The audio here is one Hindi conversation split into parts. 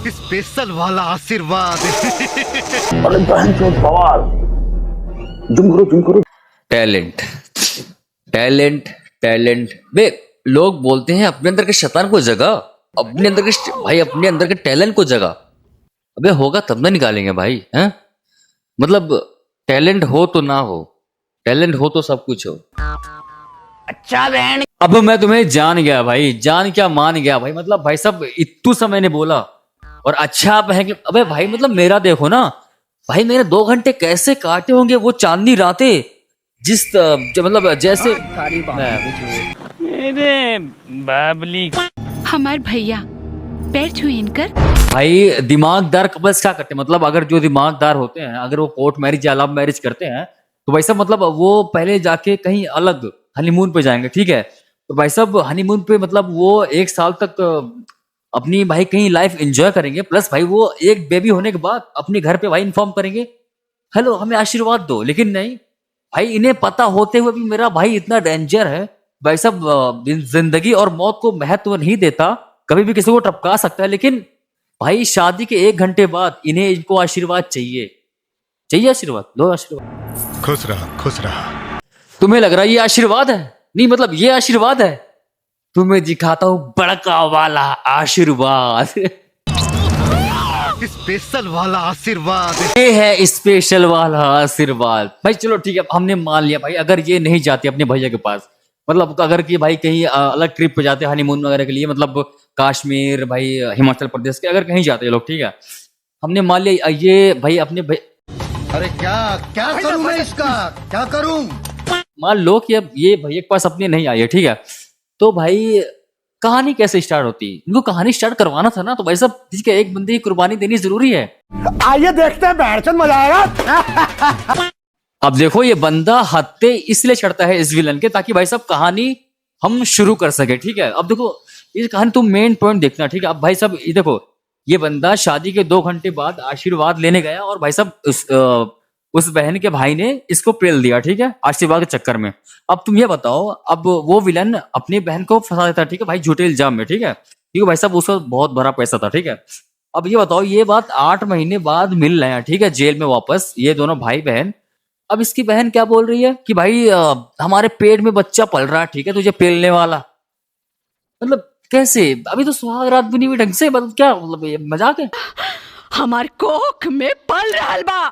स्पेशल वाला आशीर्वाद। अरे बहन चोद बवाल, जुम करो। टैलेंट टैलेंट टैलेंट बे, लोग बोलते हैं अपने अंदर के शैतान को जगा, अपने अंदर के भाई अपने अंदर के टैलेंट को जगा। अबे होगा तब ना निकालेंगे भाई, हैं? मतलब टैलेंट हो तो ना हो, टैलेंट हो तो सब कुछ हो। अच्छा बहन, अब मैं तुम्हें जान गया भाई, जान क्या मान गया भाई। मतलब भाई साहब इत्तू सा मैंने बोला और अच्छा आप है कि अबे भाई मतलब मेरा देखो ना भाई, मैंने 2 घंटे कैसे काटे होंगे वो चांदनी रातें, मतलब जैसे मेरे बाबली हमार भैया पैर छू इनकर। भाई दिमागदार कपल्स क्या करते हैं, मतलब अगर जो दिमागदार होते हैं, अगर वो कोर्ट मैरिज या लव मैरिज करते हैं तो भाई साहब मतलब वो पहले जाके कहीं अलग हनीमून पे जाएंगे, ठीक है? तो भाई साहब हनीमून पे मतलब वो 1 साल तक अपनी भाई कहीं लाइफ एंजॉय करेंगे, प्लस भाई वो एक बेबी होने के बाद अपने घर पे भाई इन्फॉर्म करेंगे, हेलो हमें आशीर्वाद दो। लेकिन नहीं भाई, इन्हें पता होते हुए भी मेरा भाई इतना डेंजर है भाई साहब, जिंदगी और मौत को महत्व नहीं देता, कभी भी किसी को टपका सकता है। लेकिन भाई शादी के 1 घंटे बाद इनको आशीर्वाद चाहिए, चाहिए आशीर्वाद, लो आशीर्वाद। खुश रहा। तुम्हें लग रहा है ये आशीर्वाद है? नहीं मतलब ये आशीर्वाद है। तुम्हें दिखाता हूं बड़का वाला आशीर्वाद। स्पेशल वाला आशीर्वाद। ये है स्पेशल वाला आशीर्वाद। भाई चलो ठीक है, हमने मान लिया भाई, अगर ये नहीं जाते अपने भैया के पास, मतलब अगर कि भाई कहीं अलग ट्रिप पे जाते हनीमून वगैरह के लिए, मतलब कश्मीर भाई, हिमाचल प्रदेश के अगर कहीं जाते ये लोग, ठीक है, हमने मान लिया ये भाई अपने अरे क्या करूं मैं इसका, क्या करूं? मान लो कि अब ये भैया के पास अपने नहीं आए, ठीक है, तो भाई कहानी कैसे स्टार्ट होती? इनको कहानी स्टार्ट करवाना था ना, तो भाई साहब ठीक है, एक बंदे की कुर्बानी देनी जरूरी है। आइए देखते हैं, बैठचंद मजा आएगा। अब देखो ये बंदा हत्ते इसलिए चढ़ता है इस विलन के, ताकि भाई साहब कहानी हम शुरू कर सके, ठीक है? अब देखो ये कहानी तुम मेन पॉइंट देखना, ठीक है? अब भाई साहब ये देखो, ये बंदा शादी के 2 घंटे बाद आशीर्वाद लेने गया और भाई साहब उस बहन के भाई ने इसको पेल दिया, ठीक है, आशीर्वाद के चक्कर में। अब तुम ये बताओ, अब वो विलन अपनी बहन को फंसा देता है, ठीक है भाई, झूठे इल्जाम में, ठीक है, क्योंकि भाई साहब उसका बहुत बड़ा पैसा था, ठीक है? अब ये बताओ, ये बात 8 महीने बाद मिल रहे हैं, ठीक है, जेल में वापस, ये दोनों भाई बहन। अब इसकी बहन क्या बोल रही है कि भाई हमारे पेट में बच्चा पल रहा है, ठीक है, तुझे पेलने वाला। मतलब कैसे? अभी तो सुहाग रात भी नहीं हुई ढंग से, मतलब क्या, मतलब ये मजाक है? हमार कोख में पल रहल बा।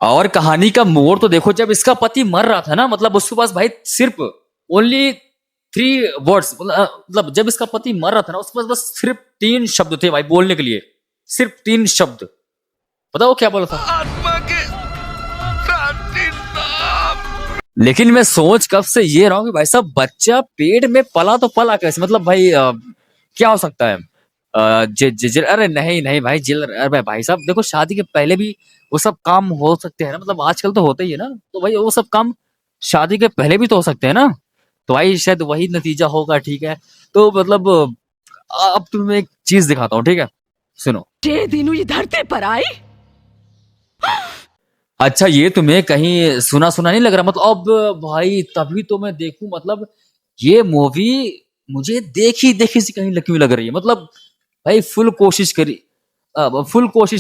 और कहानी का मोड़ तो देखो, जब इसका पति मर रहा था ना, मतलब उसके पास भाई सिर्फ ओनली 3 वर्ड्स, मतलब जब इसका पति मर रहा था ना, उसके पास बस सिर्फ 3 शब्द थे भाई बोलने के लिए, सिर्फ 3 शब्द। बताओ क्या बोला था? आत्मा के शांति नाम। लेकिन मैं सोच कब से ये रहा हूं कि भाई साहब बच्चा पेट में पला तो पला कैसे, मतलब भाई क्या हो सकता है? अरे नहीं भाई, जेल। अरे भाई साहब देखो, शादी के पहले भी वो सब काम हो सकते हैं ना, मतलब आजकल तो होते ही है ना, तो भाई वो सब काम शादी के पहले भी तो हो सकते हैं ना, तो भाई शायद वही नतीजा होगा, ठीक है? तो मतलब अब तुम्हें एक चीज दिखाता हूँ, ठीक है, सुनो। जे दिनू ये धरती पर आई। अच्छा ये तुम्हें कहीं सुना नहीं लग रहा? मतलब अब भाई तभी तो मैं देखूं, मतलब ये मूवी मुझे देखी सी कहीं क्यों लग रही है, मतलब भाई फुल कोशिश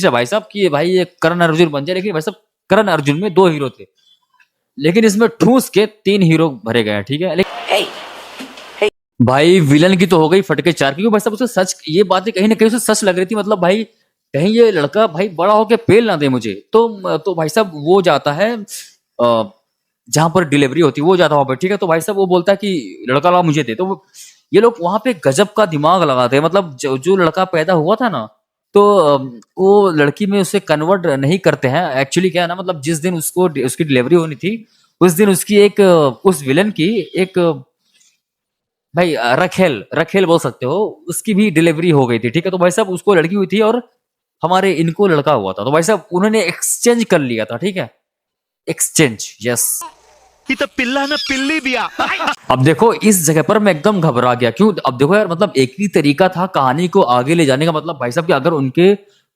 है भाई साहब कि भाई ये करण अर्जुन बन जाए। लेकिन भाई साहब करण अर्जुन में 2 हीरो थे, लेकिन इसमें ठूस के 3 हीरो भरे गए हैं, ठीक है? लेकिन भाई विलन की तो हो गई फटके 4, क्योंकि भाई साहब उसे सच, ये बातें कहीं ना कहीं उसे सच लग रही थी, मतलब भाई कहीं ये लड़का भाई बड़ा होके पेल ना दे मुझे। तो भाई साहब वो जाता है जहां पर डिलीवरी होती है, वो जाता है वहां पर, ठीक है? तो भाई साहब वो बोलता है कि लड़का ला मुझे दे, तो ये लोग वहां पे गजब का दिमाग लगाते हैं, मतलब जो लड़का पैदा हुआ था ना, तो वो लड़की में उसे कन्वर्ट नहीं करते हैं। एक्चुअली क्या है ना, मतलब जिस दिन उसकी डिलीवरी होनी थी, उस दिन उसकी उस विलन की एक भाई रखेल बोल सकते हो, उसकी भी डिलीवरी हो गई थी, ठीक है? तो भाई साहब उसको लड़की हुई थी और हमारे इनको लड़का हुआ था, तो भाई साहब उन्होंने एक्सचेंज कर लिया था, ठीक है? Exchange, yes. तो पिल्ला ना पिल्ली दिया। अब देखो इस जगह पर मैं एकदम घबरा गया, क्यों? अब देखो यार, मतलब एक ही तरीका था कहानी को आगे ले जाने का, मतलब भाई साहब कि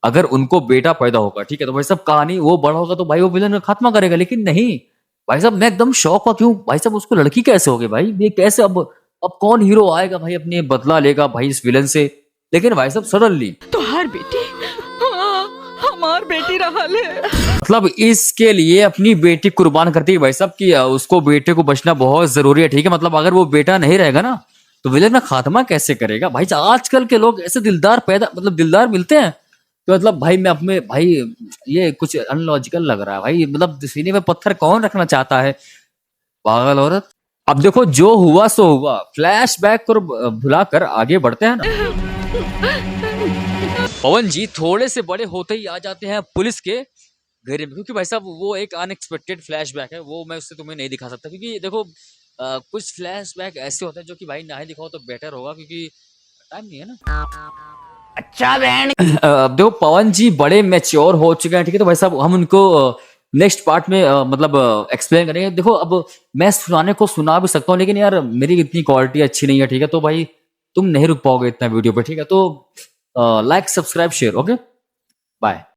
अगर उनको बेटा पैदा होगा, ठीक है, तो भाई साहब कहानी वो बड़ा होगा तो भाई वो विलन का खात्मा करेगा। लेकिन नहीं भाई साहब, मैं एकदम शॉक हुआ, क्यों भाई साहब उसको लड़की कैसे हो गई भाई, ये कैसे? अब कौन हीरो आएगा भाई अपने बदला लेगा भाई इस विलन से? लेकिन भाई साहब सडनली तो हर बेटी, हाँ, हमार बेटी रहल है। मतलब इसके लिए अपनी बेटी कुर्बान करती है भाई साहब कि उसको बेटे को बचना बहुत जरूरी है, ठीक है। मतलब अगर वो बेटा नहीं रहेगा ना तो विलेन का खात्मा कैसे करेगा भाई। आजकल के लोग ऐसे दिलदार दिलदार मिलते हैं तो मतलब भाई मैं अपने भाई ये कुछ अनलॉजिकल लग रहा है भाई। मतलब सीने में पत्थर कौन रखना चाहता है, पागल औरत। अब देखो जो हुआ सो हुआ, फ्लैशबैक और भुलाकर आगे बढ़ते हैं ना। पवन जी थोड़े से बड़े होते ही आ जाते हैं पुलिस के घेरे में, क्योंकि भाई साहब वो एक अनएक्सपेक्टेड फ्लैशबैक है, वो मैं उससे तुम्हें नहीं दिखा सकता। क्योंकि देखो कुछ फ्लैशबैक ऐसे होते हैं जो कि भाई ना ही दिखाओ तो बेटर होगा, क्योंकि टाइम नहीं है ना। अच्छा बहन। अब देखो पवन जी बड़े मैच्योर हो चुके हैं, ठीक है। तो भाई साहब हम उनको नेक्स्ट पार्ट में मतलब एक्सप्लेन करेंगे। देखो अब मैं सुनाने को सुना भी सकता हूँ, लेकिन यार मेरी इतनी क्वालिटी अच्छी नहीं है, ठीक है। तो भाई तुम नहीं रुक पाओगे इतना वीडियो पे, ठीक है। तो like subscribe share, okay bye.